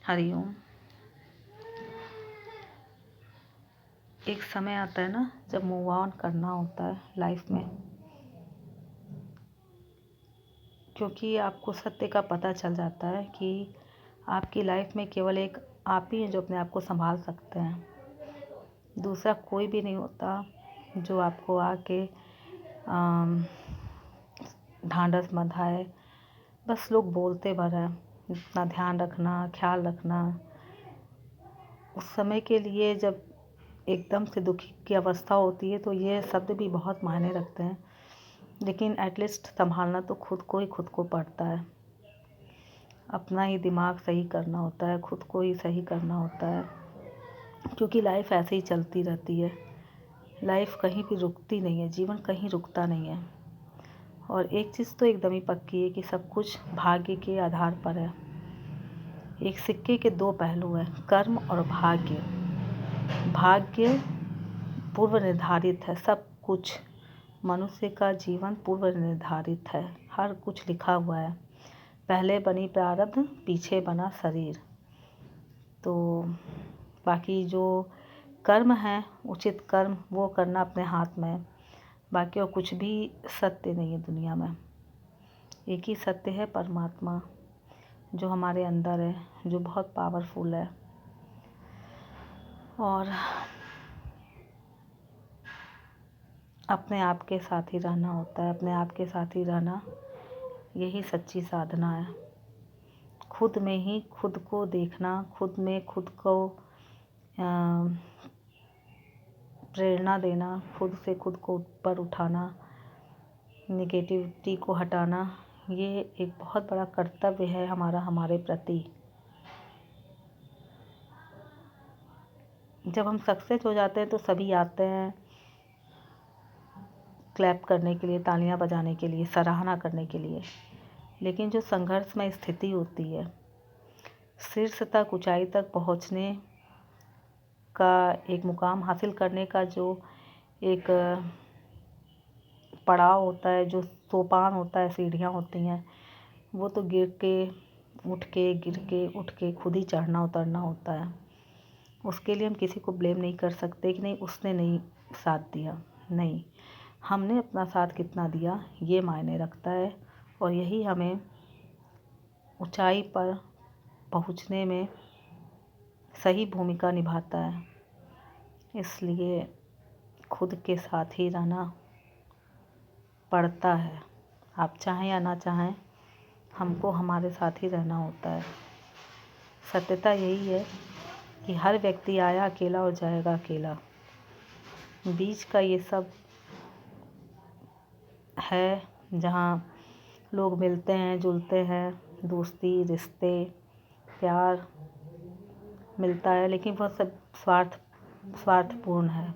हरिओम। एक समय आता है ना जब मूव ऑन करना होता है लाइफ में, क्योंकि आपको सत्य का पता चल जाता है कि आपकी लाइफ में केवल एक आप ही हैं जो अपने आप को संभाल सकते हैं। दूसरा कोई भी नहीं होता जो आपको आके ढांढस बंधाए। बस लोग बोलते भर हैं, अपना ध्यान रखना, ख्याल रखना। उस समय के लिए जब एकदम से दुखी की अवस्था होती है तो ये शब्द भी बहुत मायने रखते हैं, लेकिन एटलीस्ट संभालना तो खुद को पड़ता है। अपना ही दिमाग सही करना होता है, खुद को ही सही करना होता है, क्योंकि लाइफ ऐसे ही चलती रहती है। लाइफ कहीं भी रुकती नहीं है, जीवन कहीं रुकता नहीं है। और एक चीज़ तो एकदम ही पक्की है कि सब कुछ भाग्य के आधार पर है। एक सिक्के के दो पहलू हैं, कर्म और भाग्य। भाग्य पूर्व निर्धारित है, सब कुछ मनुष्य का जीवन पूर्व निर्धारित है, हर कुछ लिखा हुआ है। पहले बनी प्रारब्ध, पीछे बना शरीर। तो बाकी जो कर्म है, उचित कर्म वो करना अपने हाथ में है। बाकी और कुछ भी सत्य नहीं है दुनिया में। एक ही सत्य है, परमात्मा जो हमारे अंदर है, जो बहुत पावरफुल है। और अपने आप के साथ ही रहना होता है, अपने आप के साथ ही रहना यही सच्ची साधना है। खुद में ही खुद को देखना, खुद में खुद को प्रेरणा देना, खुद से खुद को ऊपर उठाना, नेगेटिविटी को हटाना, ये एक बहुत बड़ा कर्तव्य है हमारा हमारे प्रति। जब हम सक्सेस हो जाते हैं तो सभी आते हैं क्लैप करने के लिए, तालियां बजाने के लिए, सराहना करने के लिए। लेकिन जो संघर्षमय स्थिति होती है, शीर्ष तक, ऊंचाई तक पहुंचने का, एक मुकाम हासिल करने का जो एक पड़ाव होता है, जो सोपान होता है, सीढ़ियाँ होती हैं, वो तो गिर के उठ के खुद ही चढ़ना उतरना होता है। उसके लिए हम किसी को ब्लेम नहीं कर सकते कि नहीं उसने नहीं साथ दिया। नहीं, हमने अपना साथ कितना दिया ये मायने रखता है, और यही हमें ऊंचाई पर पहुंचने में सही भूमिका निभाता है। इसलिए खुद के साथ ही रहना पड़ता है। आप चाहें या ना चाहें, हमको हमारे साथ ही रहना होता है। सत्यता यही है कि हर व्यक्ति आया अकेला और जाएगा अकेला। बीच का ये सब है जहाँ लोग मिलते हैं, जुलते हैं, दोस्ती, रिश्ते, प्यार मिलता है, लेकिन वह सब स्वार्थपूर्ण है।